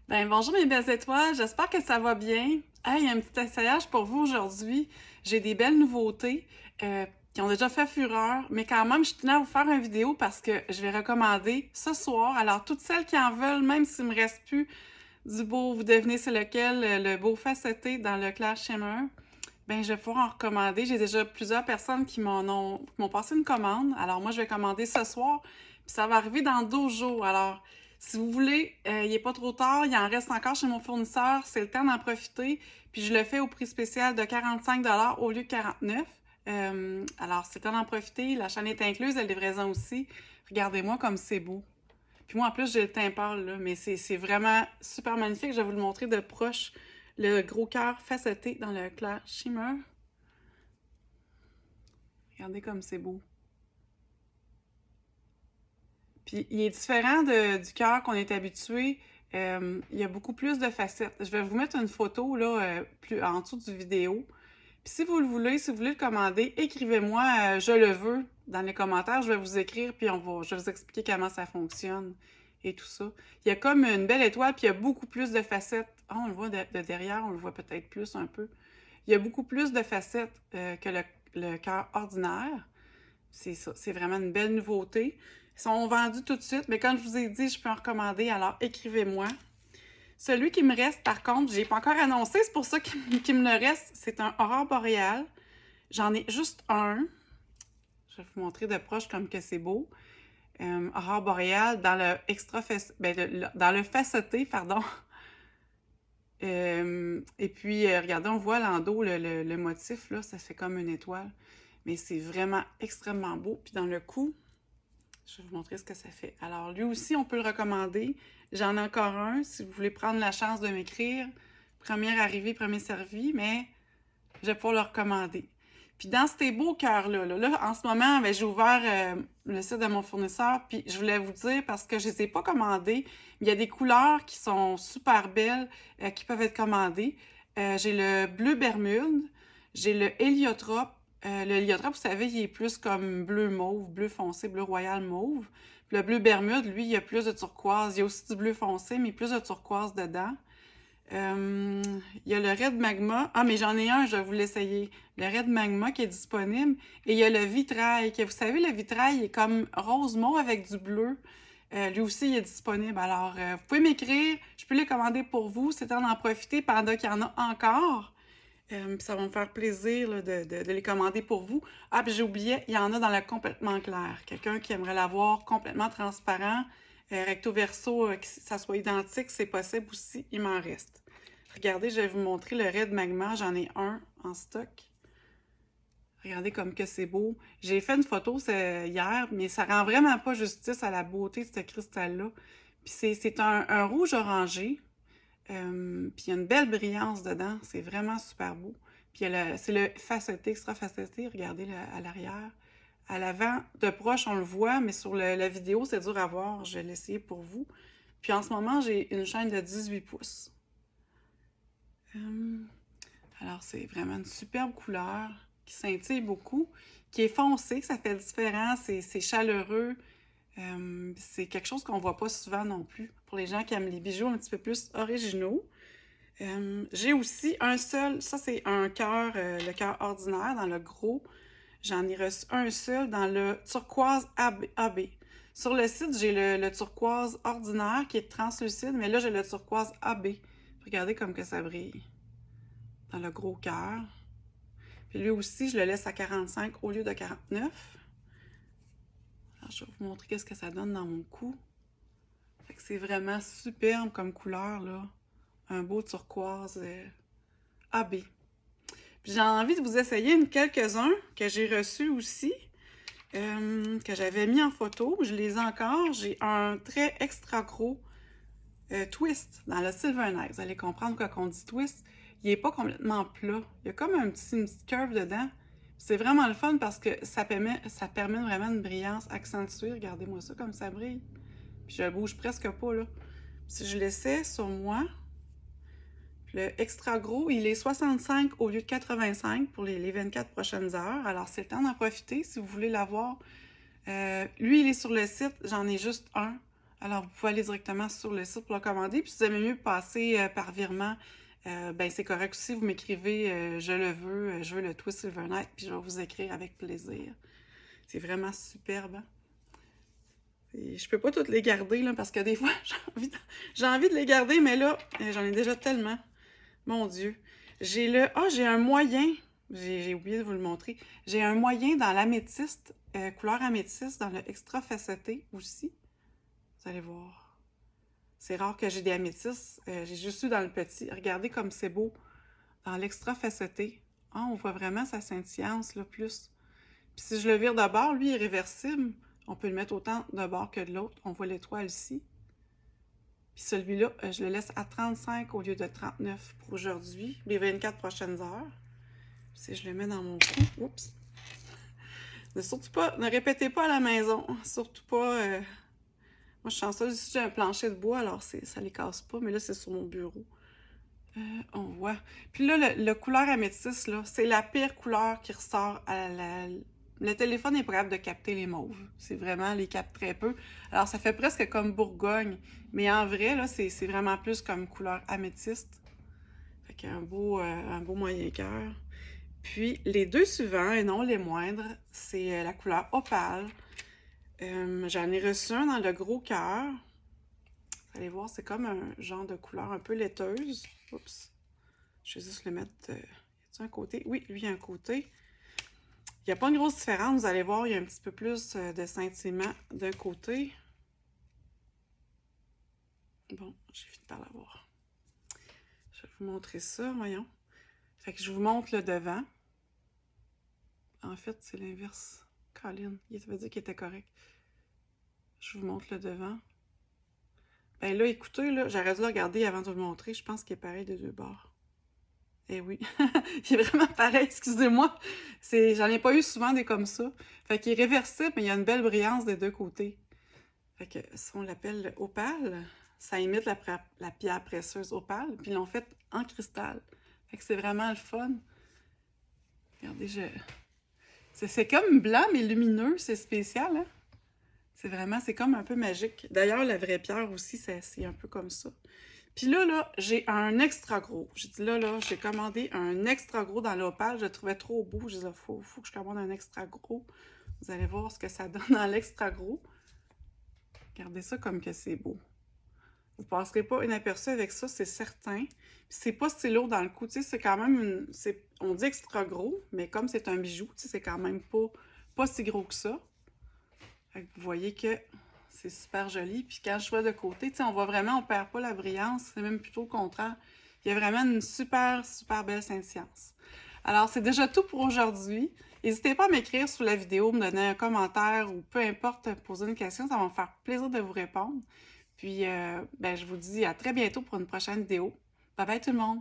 Ben bonjour mes belles étoiles, j'espère que ça va bien. Hey, un petit essayage pour vous aujourd'hui. J'ai des belles nouveautés qui ont déjà fait fureur, mais quand même, je tenais à vous faire une vidéo parce que je vais recommander ce soir. Alors, toutes celles qui en veulent, même s'il me reste plus du beau, vous devinez c'est lequel, le beau faceté dans le Clair Shimmer, ben je vais pouvoir en recommander. J'ai déjà plusieurs personnes qui m'ont passé une commande. Alors, moi, je vais commander ce soir, puis ça va arriver dans 12 jours. Alors, si vous voulez, il n'est pas trop tard, il en reste encore chez mon fournisseur, c'est le temps d'en profiter. Puis je le fais au prix spécial de 45 au lieu de 49. Alors, c'est le temps d'en profiter. La chaîne est incluse, la livraison aussi. Regardez-moi comme c'est beau. Puis moi, en plus, j'ai le teint pâle, là, mais c'est vraiment super magnifique. Je vais vous le montrer de proche. Le gros cœur faceté dans le Clair Shimmer. Regardez comme c'est beau. Puis il est différent du cœur qu'on est habitué. Il y a beaucoup plus de facettes. Je vais vous mettre une photo là, plus en dessous du vidéo. Puis si vous le voulez, si vous voulez le commander, écrivez-moi je le veux dans les commentaires. Je vais vous écrire puis je vais vous expliquer comment ça fonctionne et tout ça. Il y a comme une belle étoile puis il y a beaucoup plus de facettes. Ah, on le voit de derrière, on le voit peut-être plus un peu. Il y a beaucoup plus de facettes que le cœur ordinaire. C'est ça, c'est vraiment une belle nouveauté. Ils sont vendus tout de suite, mais comme je vous ai dit, je peux en recommander, alors écrivez-moi. Celui qui me reste, par contre, je n'ai pas encore annoncé, c'est pour ça qu'il me le reste, c'est un aurore boréal. J'en ai juste un. Je vais vous montrer de proche comme que c'est beau. Aurore boréal dans le dans le faceté, pardon. Et puis, regardez, on voit l'endos, le motif, là, ça fait comme une étoile. Mais c'est vraiment extrêmement beau. Puis dans le cou, je vais vous montrer ce que ça fait. Alors, lui aussi, on peut le recommander. J'en ai encore un, si vous voulez prendre la chance de m'écrire. Première arrivée, premier servi, mais je vais pouvoir le recommander. Puis dans ces beaux cœurs-là, en ce moment, ben, j'ai ouvert le site de mon fournisseur, puis je voulais vous dire, parce que je ne les ai pas commandés, il y a des couleurs qui sont super belles, qui peuvent être commandées. J'ai le bleu Bermude, j'ai le héliotrope. Le héliotrope, vous savez, il est plus comme bleu mauve, bleu foncé, bleu royal mauve. Puis le bleu Bermude, lui, il y a plus de turquoise. Il y a aussi du bleu foncé, mais plus de turquoise dedans. Il y a le Red Magma. Ah, mais j'en ai un, je vais vous l'essayer. Le Red Magma qui est disponible. Et il y a le vitrail, que vous savez, le vitrail est comme rose mauve avec du bleu. Lui aussi, il est disponible. Alors, vous pouvez m'écrire, je peux les commander pour vous. C'est temps d'en profiter pendant qu'il y en a encore. Ça va me faire plaisir là, de les commander pour vous. Ah, puis j'oubliais, il y en a dans le complètement clair. Quelqu'un qui aimerait l'avoir complètement transparent, recto verso, que ça soit identique, c'est possible aussi, il m'en reste. Regardez, je vais vous montrer le Red Magma, j'en ai un en stock. Regardez comme que c'est beau. J'ai fait une photo hier, mais ça rend vraiment pas justice à la beauté de ce cristal-là. Puis c'est un rouge orangé. Puis il y a une belle brillance dedans. C'est vraiment super beau. Puis c'est le faceté, extra faceté. Regardez à l'arrière. À l'avant, de proche, on le voit, mais sur la vidéo, c'est dur à voir. Je vais l'essayer pour vous. Puis en ce moment, j'ai une chaîne de 18 pouces. Alors, c'est vraiment une superbe couleur qui scintille beaucoup, qui est foncée, ça fait différent, c'est chaleureux. C'est quelque chose qu'on voit pas souvent non plus pour les gens qui aiment les bijoux un petit peu plus originaux. J'ai aussi un seul, ça c'est un cœur, le cœur ordinaire dans le gros. J'en ai reçu un seul dans le turquoise AB. Sur le site, j'ai le turquoise ordinaire qui est translucide, mais là j'ai le turquoise AB. Regardez comme que ça brille dans le gros cœur. Puis lui aussi, je le laisse à 45 au lieu de 49. Alors, je vais vous montrer qu'est-ce que ça donne dans mon cou. Fait que c'est vraiment superbe comme couleur, là. Un beau turquoise AB. Puis j'ai envie de vous essayer quelques-uns que j'ai reçus aussi, que j'avais mis en photo. Je les ai encore. J'ai un très extra gros twist dans le Silver Night. Vous allez comprendre quand on dit twist. Il n'est pas complètement plat. Il y a comme une petite curve dedans. C'est vraiment le fun parce que ça permet vraiment une brillance accentuée. Regardez-moi ça comme ça brille. Puis je bouge presque pas, là. Si je laissais sur moi, le extra gros, il est 65 au lieu de 85 pour les 24 prochaines heures. Alors, c'est le temps d'en profiter si vous voulez l'avoir. Lui, il est sur le site. J'en ai juste un. Alors, vous pouvez aller directement sur le site pour le commander. Puis, si vous aimez mieux passer par virement, ben c'est correct aussi. Vous m'écrivez je le veux, je veux le Twist Silver Night, puis je vais vous écrire avec plaisir. C'est vraiment superbe. Hein? Et je peux pas toutes les garder, là, parce que des fois, j'ai envie de les garder, mais là, j'en ai déjà tellement. Mon Dieu. j'ai un moyen. J'ai oublié de vous le montrer. J'ai un moyen dans l'améthyste, couleur améthyste, dans le extra faceté aussi. Vous allez voir. C'est rare que j'ai des améthystes. J'ai juste eu dans le petit. Regardez comme c'est beau. Dans l'extra faceté. Ah, on voit vraiment sa scintillance, là, plus. Puis si je le vire de bord, lui, il est réversible. On peut le mettre autant de bord que de l'autre. On voit l'étoile ici. Puis celui-là, je le laisse à 35 au lieu de 39 pour aujourd'hui, les 24 prochaines heures. Puis si je le mets dans mon cou, oups. Ne répétez pas à la maison. Surtout pas... Moi, je suis chanceuse ici, j'ai un plancher de bois, alors ça les casse pas, mais là, c'est sur mon bureau. On voit. Puis là, le couleur améthyste, là, c'est la pire couleur qui ressort à la... Le téléphone est capable de capter les mauves. C'est vraiment, les capte très peu. Alors, ça fait presque comme Bourgogne. Mais en vrai, là, c'est vraiment plus comme couleur améthyste. Fait qu'un un beau moyen cœur. Puis, les deux suivants, et non les moindres, c'est la couleur opale. J'en ai reçu un dans le gros cœur. Vous allez voir, c'est comme un genre de couleur un peu laiteuse. Oups. Je vais juste le mettre... y a-t-il un côté? Oui, lui, il y a un côté. Il n'y a pas une grosse différence. Vous allez voir, il y a un petit peu plus de scintillement d'un côté. Bon, j'ai fini par l'avoir. Je vais vous montrer ça, voyons. Fait que je vous montre le devant. En fait, c'est l'inverse. Colin, ça veut dire qu'il était correct. Je vous montre le devant. Ben là, écoutez, là, j'aurais dû le regarder avant de vous le montrer. Je pense qu'il est pareil de deux bords. Eh oui, il est vraiment pareil, excusez-moi. J'en ai pas eu souvent des comme ça. Fait qu'il est réversible, mais il y a une belle brillance des deux côtés. Fait que ça, on l'appelle opale. Ça imite la pierre précieuse opale, puis ils l'ont fait en cristal. Fait que c'est vraiment le fun. Regardez, c'est comme blanc, mais lumineux, c'est spécial, hein? C'est comme un peu magique. D'ailleurs, la vraie pierre aussi, c'est un peu comme ça. Puis là, j'ai un extra gros. J'ai dit là, j'ai commandé un extra gros dans l'opale. Je le trouvais trop beau. Je disais, faut que je commande un extra gros. Vous allez voir ce que ça donne dans l'extra gros. Regardez ça comme que c'est beau. Vous passerez pas inaperçu avec ça, c'est certain. Puis c'est pas si lourd dans le cou. Tu sais, c'est quand même on dit extra gros, mais comme c'est un bijou, tu sais, c'est quand même pas si gros que ça. Fait que vous voyez que c'est super joli. Puis quand je vois de côté, tu sais, on voit vraiment, on perd pas la brillance. C'est même plutôt le contraire. Il y a vraiment une super, super belle scintillance. Alors, c'est déjà tout pour aujourd'hui. N'hésitez pas à m'écrire sous la vidéo, me donner un commentaire ou peu importe, poser une question. Ça va me faire plaisir de vous répondre. Puis, ben, je vous dis à très bientôt pour une prochaine vidéo. Bye bye tout le monde!